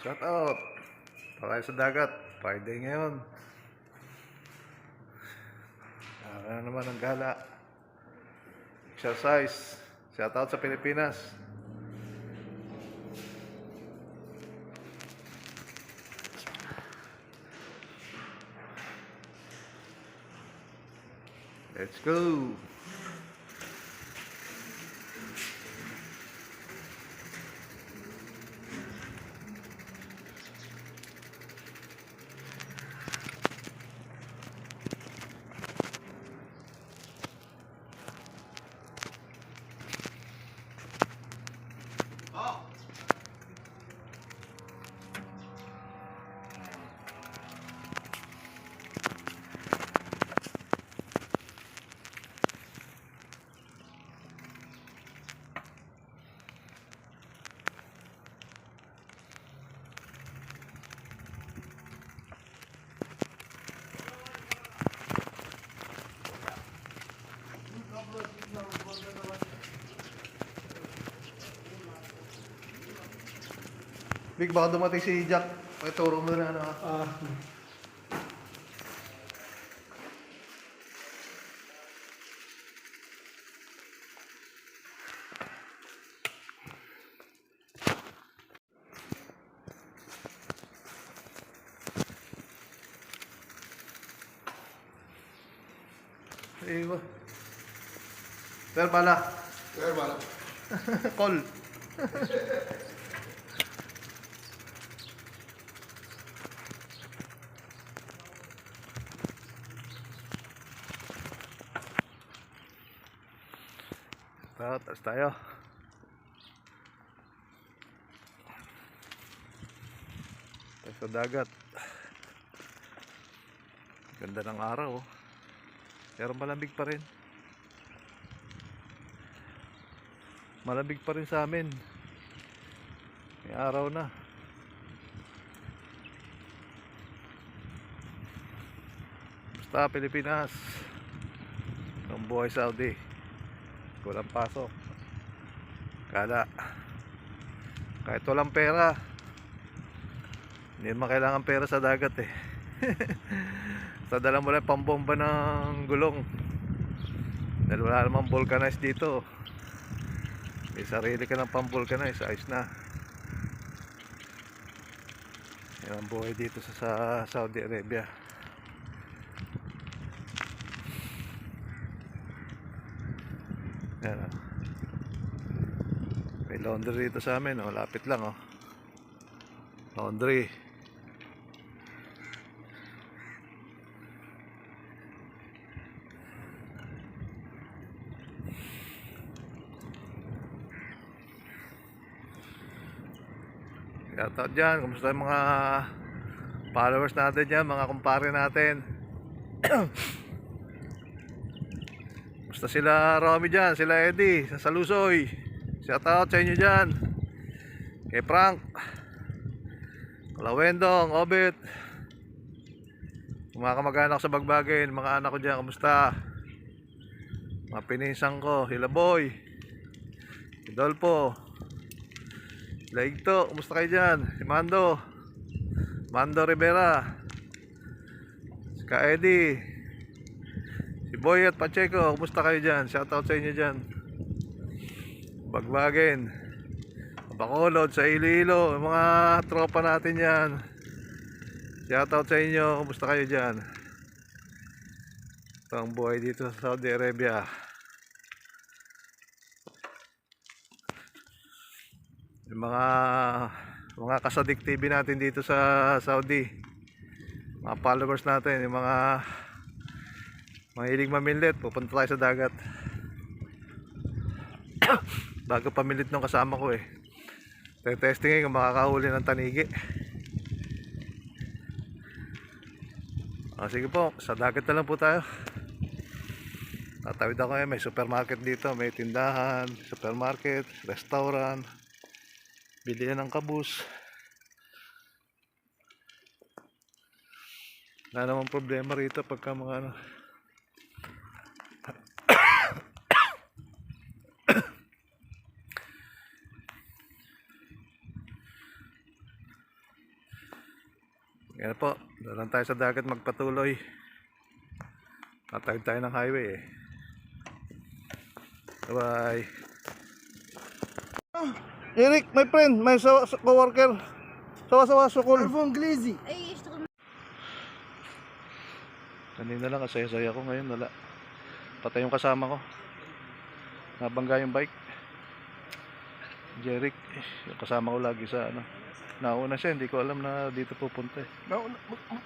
Shout out. Tayo sa dagat. Friday ngayon. Naman ang gala. Exercise. Shout out sa Pilipinas. Let's go. Big, baka dumating si Jack. May turo mo na ano. Iwa. Pero bala. Call. Taas tayo. Tayo sa dagat. Ganda ng araw, oh. Pero malamig pa rin. Malamig pa rin sa amin. May araw na. Basta Pilipinas. Ang buhay Saudi. Walang pasok. Kala. Kahit walang pera, hindi naman kailangan pera sa dagat eh. Sa dala mo lang pambomba ng gulong. Dahil wala namang vulcanize dito. May sarili ka ng pang-vulcanize, ayos na. Yan ang buhay dito sa Saudi Arabia. Yan, oh. May laundry dito sa amin, oh. Lapit lang, oh. Laundry. Shoutout dyan, kumusta yung mga followers natin dyan, mga kumpare natin. Kumusta sila Romy dyan, sila Eddie sa Salusoy. Shoutout sa inyo dyan. Kay Frank, Kalawendong, Obet, mga kamag-anak sa Bagbagin, mga anak ko dyan, kumusta? Mga pinisang ko, sila Boy, Idolpo, Laigto, kumusta kayo dyan? Si Mando Rivera, si Ka Eddie, si Boy at Pacheco, kumusta kayo dyan? Shoutout sa inyo dyan. Bagbagin, Bacolod, sa Iloilo, mga tropa natin yan. Shoutout sa inyo, kumusta kayo dyan? Ito ang buhay dito sa Saudi Arabia. Yung mga Kasadik TV natin dito sa Saudi, mga followers natin, yung mga hilig mamillit, pupunta tayo sa dagat. Bago pamilit nung kasama ko eh. Testingin kung makakahuli ng tanigi. Sige po, sa dagat na lang po tayo. Tatawid ako, may supermarket dito, may tindahan, supermarket, restaurant, bilihan ng kabus. Wala namang problema rito pagka mga ano. Yan po, doon lang tayo sa dagat magpatuloy. Tatawid tayo ng highway eh. Bye. Eric, my friend, my co-worker. Sawa-sawa sukol. Alfon Glizzy. Kanina lang kasaya-saya ko, ngayon wala. Patay yung kasama ko. Nabangga yung bike. Jeric, yung kasama ko lagi sa ano. Nauna siya, hindi ko alam na dito pupunta eh.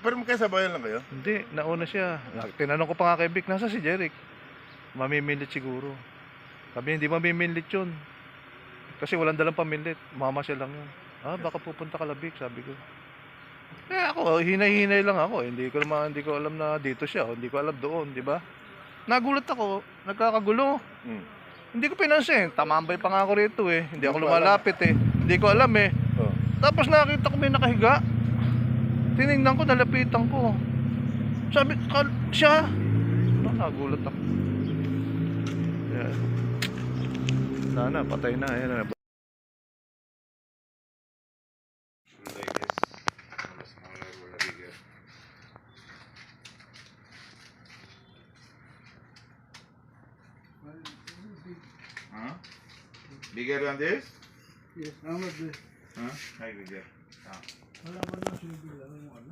Pero magkasabayan lang kayo? Hindi, nauna siya. Tinanong ko pa nga kay Vic, nasa si Jeric? Mamimilit siguro. Sabi, hindi mamimilit yun. Kasi walang dalang pamilit. Mama siya lang yun. Ah, baka pupunta ka Vic, sabi ko. Eh ako, hinay-hinay lang ako. Hindi ko alam na dito siya. Hindi ko alam doon, di ba? Nagulat ako, nagkakagulo. Hindi ko pinansin. Tamambay pa nga ako rito eh. Hindi ako lumalapit eh. Hindi ko alam eh. Oh. Tapos nakita ko may nakahiga. Tinignan ko, nalapitan ko. Sabi, siya. Nagulat ako. Yan. Sana, patay na. Ayan na. Huh? Bigger than this? Yes, how much this? Huh? How bigger? Wala ba na silbi lang yung ano?